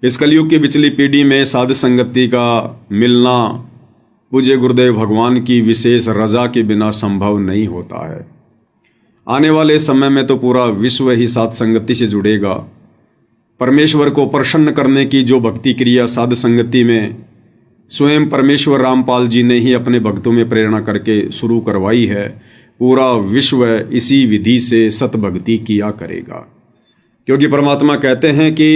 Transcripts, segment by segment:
इस कलयुग की बिचली पीढ़ी में साध संगति का मिलना पूज्य गुरुदेव भगवान की विशेष रजा के बिना संभव नहीं होता है। आने वाले समय में तो पूरा विश्व ही साध संगति से जुड़ेगा। परमेश्वर को प्रसन्न करने की जो भक्ति क्रिया साध संगति में स्वयं परमेश्वर रामपाल जी ने ही अपने भक्तों में प्रेरणा करके शुरू करवाई है, पूरा विश्व इसी विधि से सत भक्ति किया करेगा। क्योंकि परमात्मा कहते हैं कि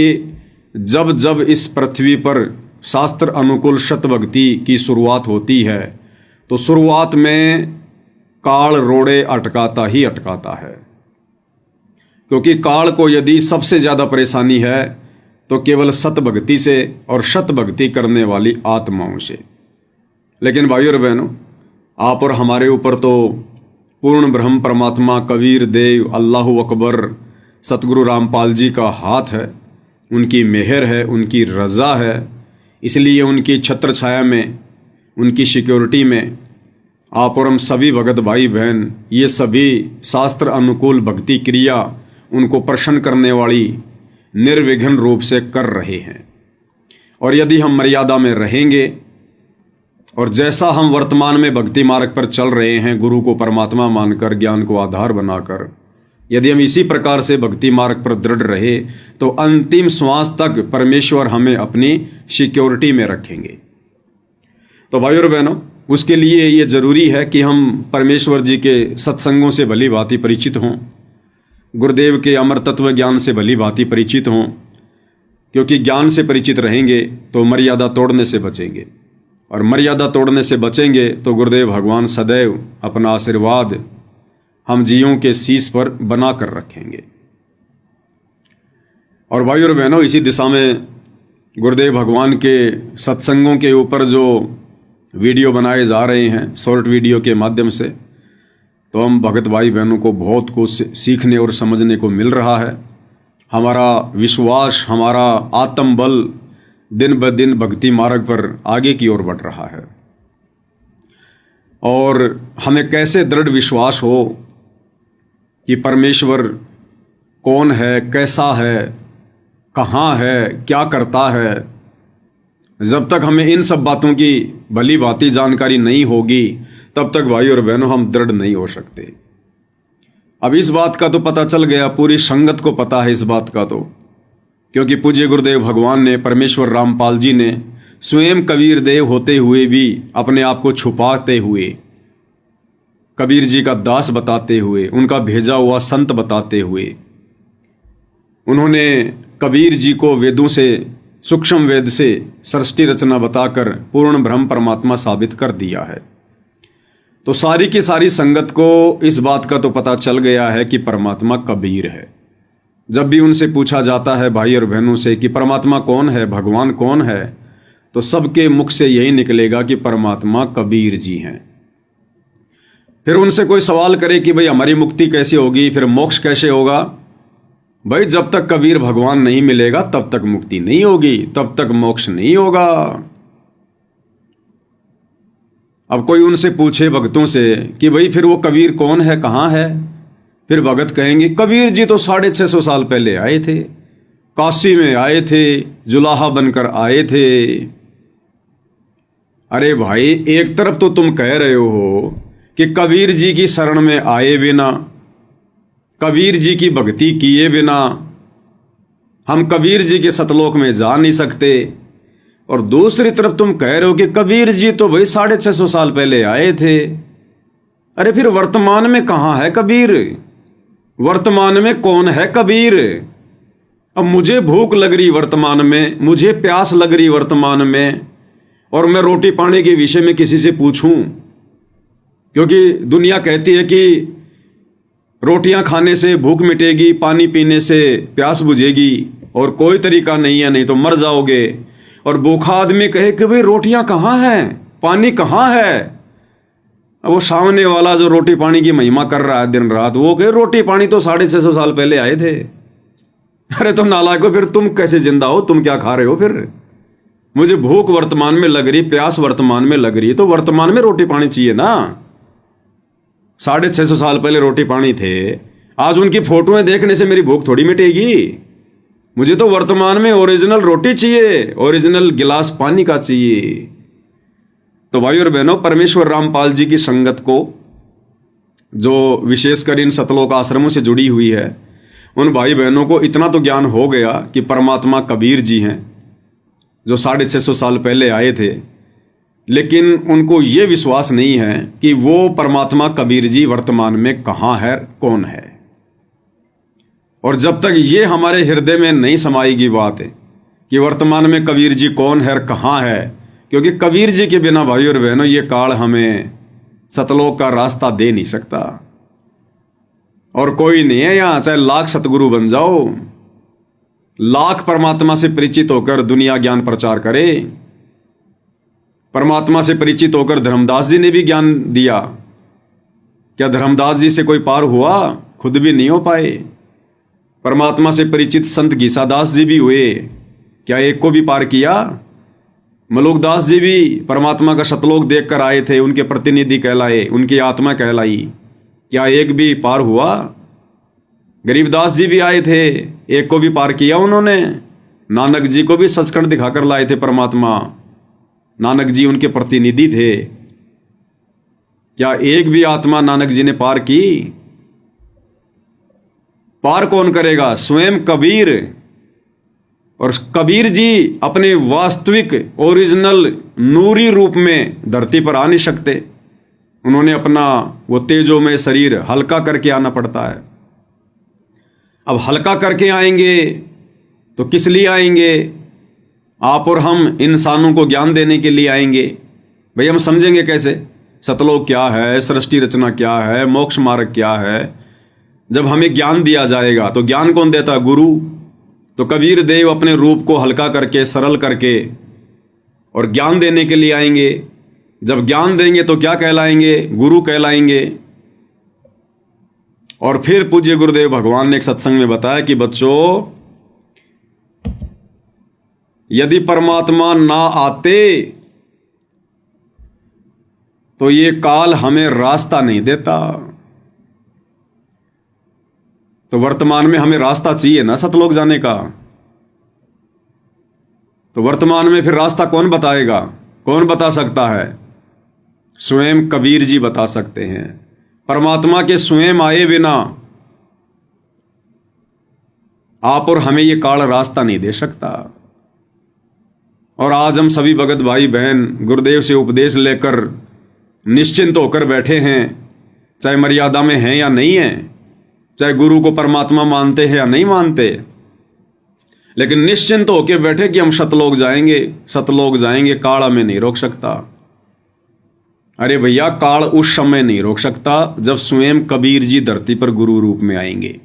जब जब इस पृथ्वी पर शास्त्र अनुकूल सत भक्ति की शुरुआत होती है तो शुरुआत में काल रोड़े अटकाता ही अटकाता है। क्योंकि काल को यदि सबसे ज़्यादा परेशानी है तो केवल सत भक्ति से और सत भक्ति करने वाली आत्माओं से। लेकिन भाइयों और बहनों, आप और हमारे ऊपर तो पूर्ण ब्रह्म परमात्मा कबीर देव अल्लाहु अकबर सतगुरु रामपाल जी का हाथ है, उनकी मेहर है, उनकी रज़ा है। इसलिए उनकी छत्र छाया में, उनकी सिक्योरिटी में आप और हम सभी भगत भाई बहन ये सभी शास्त्र अनुकूल भक्ति क्रिया उनको प्रसन्न करने वाली निर्विघ्न रूप से कर रहे हैं। और यदि हम मर्यादा में रहेंगे और जैसा हम वर्तमान में भक्ति मार्ग पर चल रहे हैं, गुरु को परमात्मा मानकर, ज्ञान को आधार बनाकर, यदि हम इसी प्रकार से भक्ति मार्ग पर दृढ़ रहे तो अंतिम श्वास तक परमेश्वर हमें अपनी सिक्योरिटी में रखेंगे। तो भाइयों और बहनों, उसके लिए ये जरूरी है कि हम परमेश्वर जी के सत्संगों से भली भांति परिचित हों, गुरुदेव के अमर तत्व ज्ञान से भली भांति परिचित हों। क्योंकि ज्ञान से परिचित रहेंगे तो मर्यादा तोड़ने से बचेंगे, और मर्यादा तोड़ने से बचेंगे तो गुरुदेव भगवान सदैव अपना आशीर्वाद हम जीवों के शीश पर बना कर रखेंगे। और भाइयों और बहनों, इसी दिशा में गुरुदेव भगवान के सत्संगों के ऊपर जो वीडियो बनाए जा रहे हैं शॉर्ट वीडियो के माध्यम से, तो हम भगत भाई बहनों को बहुत कुछ सीखने और समझने को मिल रहा है। हमारा विश्वास, हमारा आत्मबल दिन ब दिन भक्ति मार्ग पर आगे की ओर बढ़ रहा है। और हमें कैसे दृढ़ विश्वास हो कि परमेश्वर कौन है, कैसा है, कहाँ है, क्या करता है, जब तक हमें इन सब बातों की भली भांति जानकारी नहीं होगी तब तक भाई और बहनों हम दृढ़ नहीं हो सकते। अब इस बात का तो पता चल गया, पूरी संगत को पता है इस बात का तो, क्योंकि पूज्य गुरुदेव भगवान ने, परमेश्वर रामपाल जी ने स्वयं कबीर देव होते हुए भी अपने आप को छुपाते हुए, कबीर जी का दास बताते हुए, उनका भेजा हुआ संत बताते हुए, उन्होंने कबीर जी को वेदों से, सूक्ष्म वेद से सृष्टि रचना बताकर पूर्ण ब्रह्म परमात्मा साबित कर दिया है। तो सारी की सारी संगत को इस बात का तो पता चल गया है कि परमात्मा कबीर है। जब भी उनसे पूछा जाता है भाई और बहनों से कि परमात्मा कौन है, भगवान कौन है, तो सबके मुख से यही निकलेगा कि परमात्मा कबीर जी हैं। फिर उनसे कोई सवाल करे कि भाई हमारी मुक्ति कैसे होगी, फिर मोक्ष कैसे होगा, भाई जब तक कबीर भगवान नहीं मिलेगा तब तक मुक्ति नहीं होगी, तब तक मोक्ष नहीं होगा। अब कोई उनसे पूछे भक्तों से कि भाई फिर वो कबीर कौन है, कहाँ है, फिर भगत कहेंगे कबीर जी तो 650 साल पहले आए थे, काशी में आए थे, जुलाहा बनकर आए थे। अरे भाई, एक तरफ तो तुम कह रहे हो कि कबीर जी की शरण में आए बिना, कबीर जी की भक्ति किए बिना हम कबीर जी के सतलोक में जा नहीं सकते, और दूसरी तरफ तुम कह रहे हो कि कबीर जी तो भाई 650 साल पहले आए थे। अरे फिर वर्तमान में कहाँ है कबीर, वर्तमान में कौन है कबीर? अब मुझे भूख लग रही वर्तमान में, मुझे प्यास लग रही वर्तमान में, और मैं रोटी पानी के विषय में किसी से पूछूं, क्योंकि दुनिया कहती है कि रोटियां खाने से भूख मिटेगी, पानी पीने से प्यास बुझेगी, और कोई तरीका नहीं है, नहीं तो मर जाओगे। और भूखा आदमी कहे कि भाई रोटियां कहाँ हैं, पानी कहाँ है, अब वो सामने वाला जो रोटी पानी की महिमा कर रहा है दिन रात, वो कहे रोटी पानी तो 650 साल पहले आए थे। अरे तो नालायको, फिर तुम कैसे जिंदा हो, तुम क्या खा रहे हो? फिर मुझे भूख वर्तमान में लग रही, प्यास वर्तमान में लग रही, तो वर्तमान में रोटी पानी चाहिए ना। 650 साल पहले रोटी पानी थे, आज उनकी फोटोएं देखने से मेरी भूख थोड़ी मिटेगी। मुझे तो वर्तमान में ओरिजिनल रोटी चाहिए, ओरिजिनल गिलास पानी का चाहिए। तो भाई और बहनों, परमेश्वर रामपाल जी की संगत को, जो विशेषकर इन सतलोक आश्रमों से जुड़ी हुई है, उन भाई बहनों को इतना तो ज्ञान हो गया कि परमात्मा कबीर जी हैं, जो 650 साल पहले आए थे। लेकिन उनको ये विश्वास नहीं है कि वो परमात्मा कबीर जी वर्तमान में कहाँ है, कौन है। और जब तक ये हमारे हृदय में नहीं समाएगी बात है कि वर्तमान में कबीर जी कौन है और कहाँ है, क्योंकि कबीर जी के बिना भाई और बहनों ये काल हमें सतलोक का रास्ता दे नहीं सकता। और कोई नहीं है यहाँ, चाहे लाख सतगुरु बन जाओ, लाख परमात्मा से परिचित होकर दुनिया ज्ञान प्रचार करे। परमात्मा से परिचित होकर धर्मदास जी ने भी ज्ञान दिया। क्या धर्मदास जी से कोई पार हुआ? खुद भी नहीं हो पाए। परमात्मा से परिचित संत गीसादास जी भी हुए, क्या एक को भी पार किया? मलुकदास जी भी परमात्मा का सतलोक देखकर आए थे, उनके प्रतिनिधि कहलाए, उनकी आत्मा कहलाई, क्या एक भी पार हुआ? गरीबदास जी भी आए थे, एक को भी पार किया उन्होंने? नानक जी को भी सचखंड दिखाकर लाए थे परमात्मा, नानक जी उनके प्रतिनिधि थे, क्या एक भी आत्मा नानक जी ने पार की? पार कौन करेगा? स्वयं कबीर। और कबीर जी अपने वास्तविक ओरिजिनल नूरी रूप में धरती पर आ नहीं सकते। उन्होंने अपना वो तेजोमय शरीर हल्का करके आना पड़ता है। अब हल्का करके आएंगे तो किस लिए आएंगे? आप और हम इंसानों को ज्ञान देने के लिए आएंगे। भाई हम समझेंगे कैसे सतलोक क्या है, सृष्टि रचना क्या है, मोक्ष मार्ग क्या है? जब हमें ज्ञान दिया जाएगा तो ज्ञान कौन देता है? गुरु। तो कबीर देव अपने रूप को हल्का करके, सरल करके और ज्ञान देने के लिए आएंगे। जब ज्ञान देंगे तो क्या कहलाएंगे? गुरु कहलाएंगे। और फिर पूज्य गुरुदेव भगवान ने एक सत्संग में बताया कि बच्चों, यदि परमात्मा ना आते तो ये काल हमें रास्ता नहीं देता। तो वर्तमान में हमें रास्ता चाहिए ना सतलोक जाने का। तो वर्तमान में फिर रास्ता कौन बताएगा? कौन बता सकता है? स्वयं कबीर जी बता सकते हैं। परमात्मा के स्वयं आए बिना आप और हमें ये काल रास्ता नहीं दे सकता। और आज हम सभी भगत भाई बहन गुरुदेव से उपदेश लेकर निश्चिंत होकर बैठे हैं, चाहे मर्यादा में हैं या नहीं हैं, चाहे गुरु को परमात्मा मानते हैं या नहीं मानते, लेकिन निश्चिंत होकर बैठे कि हम सतलोक जाएंगे, सतलोक जाएंगे, काल हमें नहीं रोक सकता। अरे भैया, काल उस समय नहीं रोक सकता जब स्वयं कबीर जी धरती पर गुरु रूप में आएंगे।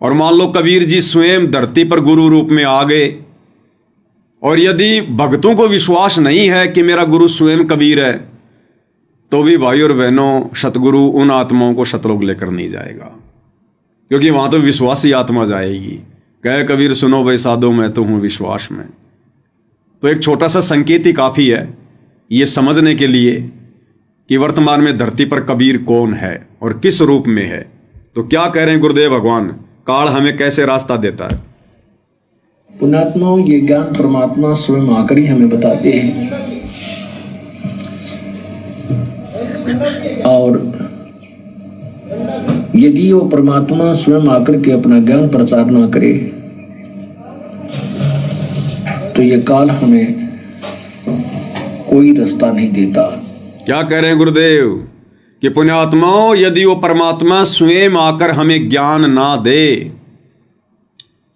और मान लो कबीर जी स्वयं धरती पर गुरु रूप में आ गए, और यदि भक्तों को विश्वास नहीं है कि मेरा गुरु स्वयं कबीर है, तो भी भाई और बहनों, सतगुरु उन आत्माओं को सतलोक लेकर नहीं जाएगा, क्योंकि वहां तो विश्वासी आत्मा जाएगी। कहे कबीर सुनो भाई साधो, मैं तो हूं विश्वास में। तो एक छोटा सा संकेत ही काफी है ये समझने के लिए कि वर्तमान में धरती पर कबीर कौन है और किस रूप में है। तो क्या कह रहे हैं गुरुदेव भगवान, काल हमें कैसे रास्ता देता है? पुण्यात्माओं, ये ज्ञान परमात्मा स्वयं आकर ही हमें बताते हैं। और यदि वो परमात्मा स्वयं आकर के अपना ज्ञान प्रचार ना करे तो ये काल हमें कोई रास्ता नहीं देता। क्या कह रहे हैं गुरुदेव कि पुण्यात्माओं, यदि वो परमात्मा स्वयं आकर हमें ज्ञान ना दे,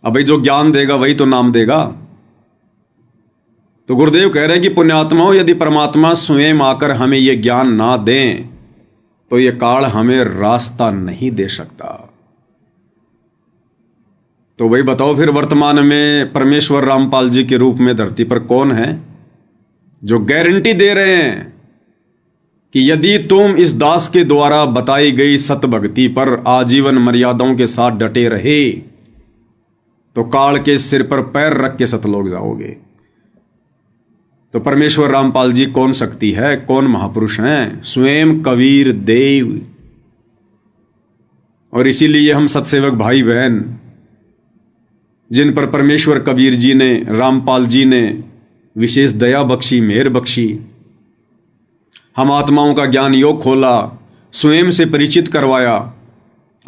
अब भाई जो ज्ञान देगा वही तो नाम देगा। तो गुरुदेव कह रहे हैं कि पुण्यात्माओं, यदि परमात्मा स्वयं आकर हमें ये ज्ञान ना दें तो ये काल हमें रास्ता नहीं दे सकता। तो भाई बताओ फिर वर्तमान में परमेश्वर रामपाल जी के रूप में धरती पर कौन है जो गारंटी दे रहे हैं कि यदि तुम इस दास के द्वारा बताई गई सत भक्ति पर आजीवन मर्यादाओं के साथ डटे रहे तो काल के सिर पर पैर रख के सतलोक जाओगे। तो परमेश्वर रामपाल जी कौन शक्ति है, कौन महापुरुष हैं? स्वयं कबीर देव। और इसीलिए हम सत्सेवक भाई बहन जिन पर परमेश्वर कबीर जी ने, रामपाल जी ने विशेष दया बख्शी, मेहर बख्शी। हम आत्माओं का ज्ञान योग खोला, स्वयं से परिचित करवाया,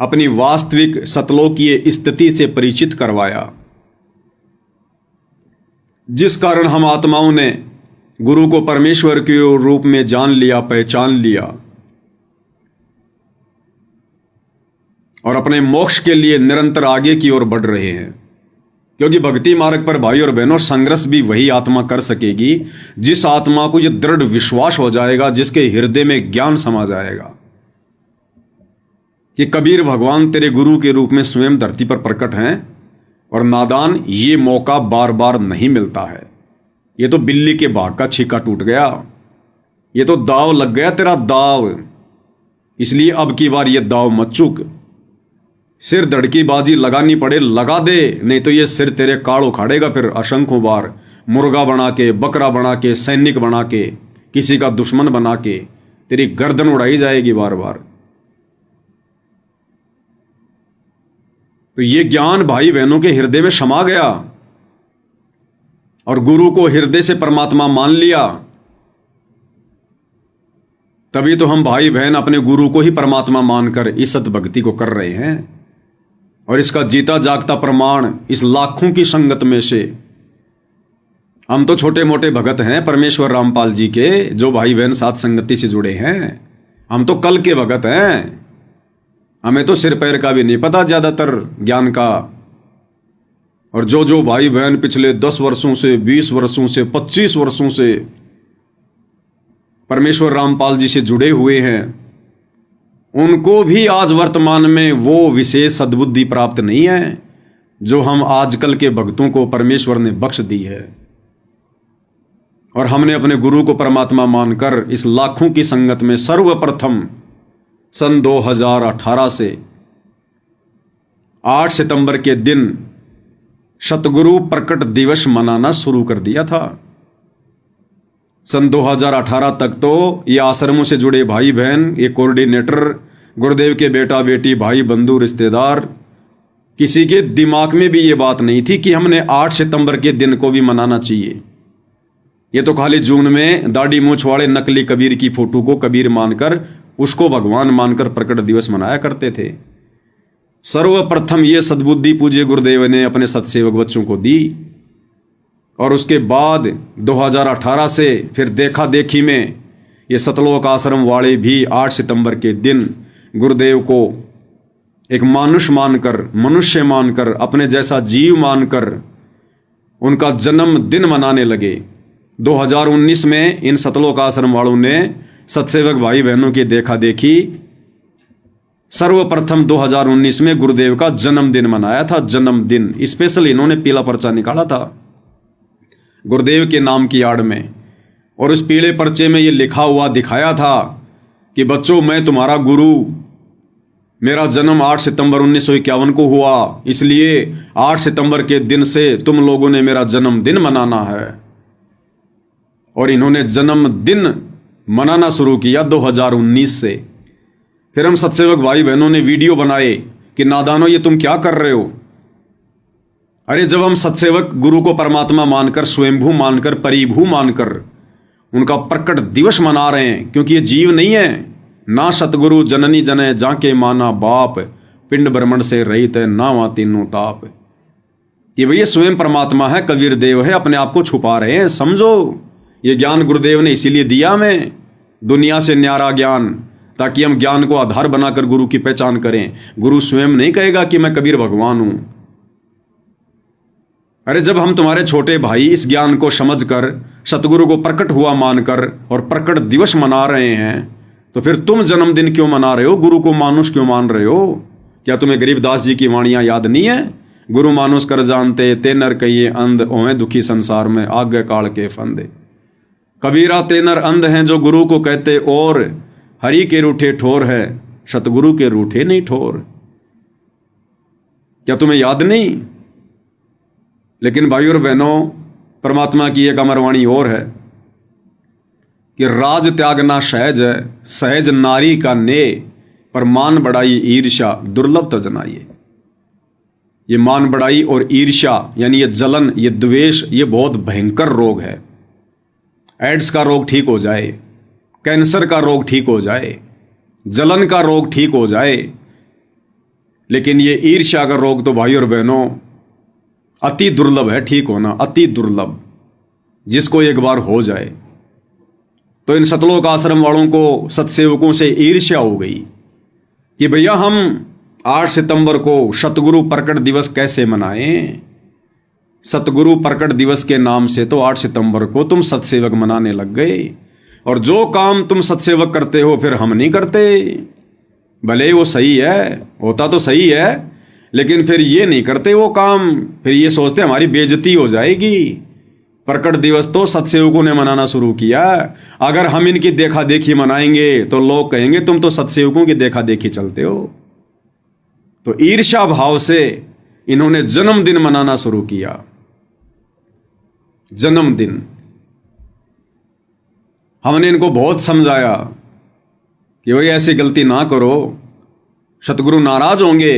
अपनी वास्तविक सतलोकीय स्थिति से परिचित करवाया, जिस कारण हम आत्माओं ने गुरु को परमेश्वर के रूप में जान लिया, पहचान लिया और अपने मोक्ष के लिए निरंतर आगे की ओर बढ़ रहे हैं। क्योंकि भक्ति मार्ग पर भाई और बहनों, संघर्ष भी वही आत्मा कर सकेगी जिस आत्मा को यह दृढ़ विश्वास हो जाएगा, जिसके हृदय में ज्ञान समा जाएगा कि कबीर भगवान तेरे गुरु के रूप में स्वयं धरती पर प्रकट हैं। और नादान, ये मौका बार बार नहीं मिलता है। ये तो बिल्ली के भाग का छिक्का टूट गया, ये तो दाव लग गया तेरा दाव। इसलिए अब की बार ये दाव मत चूक। सिर धड़की बाजी लगानी पड़े लगा दे, नहीं तो ये सिर तेरे काड़ उखाड़ेगा फिर असंख्यों बार। मुर्गा बना के, बकरा बना के, सैनिक बना के, किसी का दुश्मन बना के तेरी गर्दन उड़ाई जाएगी बार बार। तो ये ज्ञान भाई बहनों के हृदय में समा गया और गुरु को हृदय से परमात्मा मान लिया। तभी तो हम भाई बहन अपने गुरु को ही परमात्मा मानकर इस सत भक्ति को कर रहे हैं। और इसका जीता जागता प्रमाण इस लाखों की संगत में से हम तो छोटे मोटे भगत हैं परमेश्वर रामपाल जी के, जो भाई बहन साथ संगति से जुड़े हैं। हम तो कल के भगत हैं, हमें तो सिर पैर का भी नहीं पता ज्यादातर ज्ञान का। और जो जो भाई बहन पिछले 10 वर्षों से, 20 वर्षों से, 25 वर्षों से परमेश्वर रामपाल जी से जुड़े हुए हैं, उनको भी आज वर्तमान में वो विशेष सद्बुद्धि प्राप्त नहीं है जो हम आजकल के भक्तों को परमेश्वर ने बख्श दी है। और हमने अपने गुरु को परमात्मा मानकर इस लाखों की संगत में सर्वप्रथम सन 2018 से 8 सितंबर के दिन सतगुरु प्रकट दिवस मनाना शुरू कर दिया था। सन 2018 तक तो ये आश्रमों से जुड़े भाई बहन, ये कोऑर्डिनेटर, गुरुदेव के बेटा बेटी, भाई बंधु रिश्तेदार, किसी के दिमाग में भी ये बात नहीं थी कि हमने 8 सितंबर के दिन को भी मनाना चाहिए। ये तो खाली जून में दाढ़ी मूंछ वाले नकली कबीर की फोटो को कबीर मानकर, उसको भगवान मानकर प्रकट दिवस मनाया करते थे। सर्वप्रथम ये सद्बुद्धि पूज्य गुरुदेव ने अपने सत्सेवक बच्चों को दी। और उसके बाद 2018 से फिर देखा देखी में ये सतलोक आश्रम वाले भी 8 सितंबर के दिन गुरुदेव को एक मानुष मानकर, मनुष्य मानकर, अपने जैसा जीव मानकर उनका जन्मदिन मनाने लगे। 2019 में इन सतलोक आश्रम वालों ने सत्सेवक भाई बहनों की देखा देखी सर्वप्रथम 2019 में गुरुदेव का जन्मदिन मनाया था। जन्मदिन स्पेशल इन्होंने पीला पर्चा निकाला था गुरुदेव के नाम की आड़ में, और उस पीले पर्चे में ये लिखा हुआ दिखाया था कि बच्चों, मैं तुम्हारा गुरु, मेरा जन्म 8 सितंबर 1951 को हुआ, इसलिए 8 सितंबर के दिन से तुम लोगों ने मेरा जन्मदिन मनाना है। और इन्होंने जन्मदिन मनाना शुरू किया 2019 से। फिर हम सत्सेवक भाई बहनों ने वीडियो बनाए कि नादानो, ये तुम क्या कर रहे हो? अरे जब हम सत्सेवक गुरु को परमात्मा मानकर, स्वयंभू मानकर, परिभू मानकर उनका प्रकट दिवस मना रहे हैं, क्योंकि ये जीव नहीं है, ना सतगुरु जननी जने जाके माना बाप, पिंड ब्रह्मण से रहित है ना वा तीनों ताप। ये भैया स्वयं परमात्मा है, कबीर देव है, अपने आप को छुपा रहे हैं। समझो, ये ज्ञान गुरुदेव ने इसीलिए दिया हमें, दुनिया से न्यारा ज्ञान, ताकि हम ज्ञान को आधार बनाकर गुरु की पहचान करें। गुरु स्वयं नहीं कहेगा कि मैं कबीर भगवान हूं। अरे जब हम तुम्हारे छोटे भाई इस ज्ञान को समझकर, सतगुरु को प्रकट हुआ मानकर और प्रकट दिवस मना रहे हैं, तो फिर तुम जन्मदिन क्यों मना रहे हो? गुरु को मानुष क्यों मान रहे हो? क्या तुम्हें गरीबदास जी की वाणियां याद नहीं है? गुरु मानुष कर जानते, ते नर कहिए अंध, ओहे दुखी संसार में आगे काल के फंदे। कबीरा ते नर अंध हैं जो गुरु को कहते, और हरि के रूठे ठोर है, सतगुरु के रूठे नहीं ठोर। क्या तुम्हें याद नहीं? लेकिन भाई और बहनों, परमात्मा की एक अमरवाणी और है कि राज त्यागना सहज है, सहज नारी का ने, पर मान बढ़ाई ईर्ष्या दुर्लभ तजनाइए। ये मान बढ़ाई और ईर्ष्या यानी ये जलन, ये द्वेष, ये बहुत भयंकर रोग है। एड्स का रोग ठीक हो जाए, कैंसर का रोग ठीक हो जाए, जलन का रोग ठीक हो जाए, लेकिन ये ईर्ष्या का रोग तो भाई और बहनों अति दुर्लभ है ठीक होना, अति दुर्लभ। जिसको एक बार हो जाए तो इन सतलोक आश्रम वालों को, सत्सेवकों से ईर्ष्या हो गई कि भैया हम 8 सितंबर को सतगुरु प्रकट दिवस कैसे मनाएं। सतगुरु प्रकट दिवस के नाम से तो 8 सितंबर को तुम सत्सेवक मनाने लग गए, और जो काम तुम सत्सेवक करते हो फिर हम नहीं करते। भले वो सही है, होता तो सही है, लेकिन फिर ये नहीं करते वो काम, फिर ये सोचते हमारी बेइज्जती हो जाएगी। प्रकट दिवस तो सत्सेवकों ने मनाना शुरू किया। अगर हम इनकी देखा देखी मनाएंगे तो लोग कहेंगे तुम तो सत्सेवकों की देखा देखी चलते हो। तो ईर्ष्या भाव से इन्होंने जन्मदिन मनाना शुरू किया। जन्मदिन हमने इनको बहुत समझाया कि भाई ऐसी गलती ना करो, सतगुरु नाराज होंगे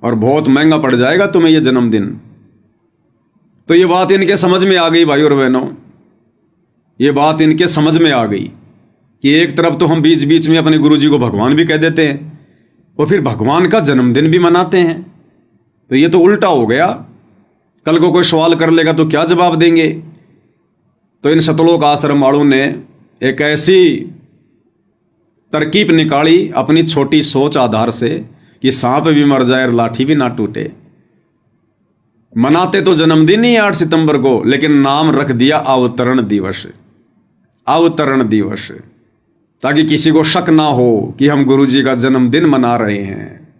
और बहुत महंगा पड़ जाएगा तुम्हें ये जन्मदिन। तो ये बात इनके समझ में आ गई भाई और बहनों, ये बात इनके समझ में आ गई कि एक तरफ तो हम बीच बीच में अपने गुरुजी को भगवान भी कह देते हैं और फिर भगवान का जन्मदिन भी मनाते हैं। तो ये तो उल्टा हो गया। कल को कोई सवाल कर लेगा तो क्या जवाब देंगे। तो इन सतलोक आश्रम वालों ने एक ऐसी तरकीब निकाली अपनी छोटी सोच आधार से कि सांप भी मर जाए और लाठी भी ना टूटे। मनाते तो जन्मदिन ही 8 सितंबर को, लेकिन नाम रख दिया अवतरण दिवस। अवतरण दिवस, ताकि किसी को शक ना हो कि हम गुरुजी का जन्मदिन मना रहे हैं।